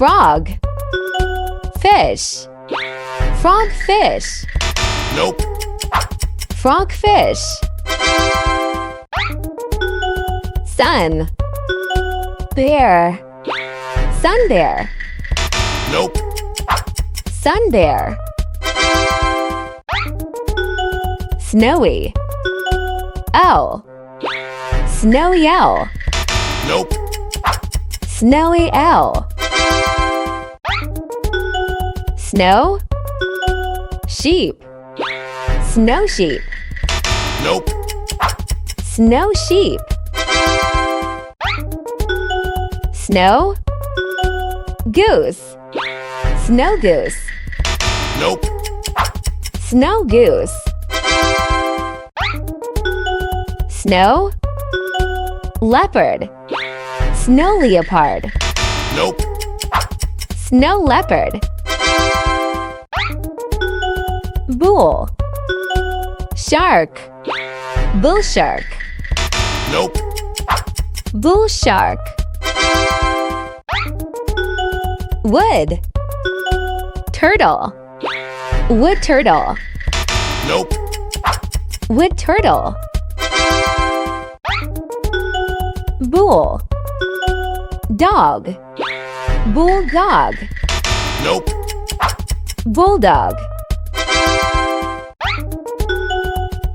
Frog. Fish. Frogfish. Nope. Frogfish. Sun. Bear. Sun bear. Nope. Sun bear. Snowy. Owl. Snowy owl. Nope. Snowy owl. Snow. Sheep. Snow sheep. Nope. Snow sheep. Snow. Goose. Snow goose. Nope. Snow goose. Snow. Leopard. Snow leopard. Nope. Snow leopard. Bull. Shark. Bull shark. Nope. Bull shark. Wood. Turtle. Wood turtle. Nope. Wood turtle. Bull. Dog. Bulldog. Nope. Bulldog.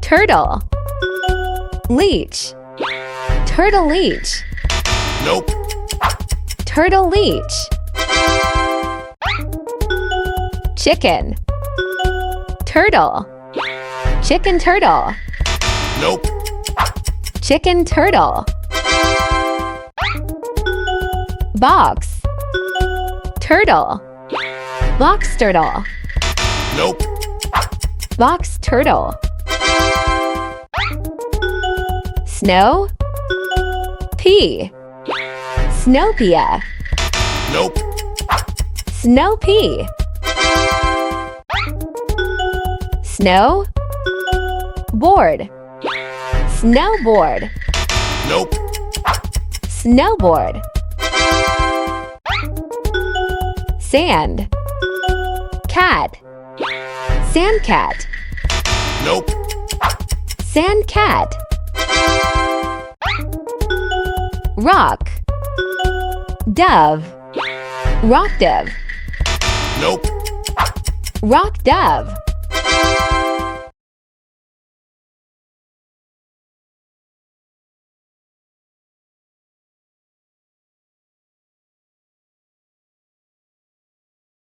Turtle. Leech. Turtle leech. Nope. Turtle leech. Chicken. Turtle. Chicken turtle. Nope. Chicken turtle. Box. Turtle. Box turtle. Nope. Box turtle. Snow. Pea. Snow pea. Nope. Snow pea. Snow. Board. Snowboard. Nope. Snowboard. Sand. Cat. Sand cat. Nope. Sand cat. Rock. Dove. Rock dove. Nope. Rock dove.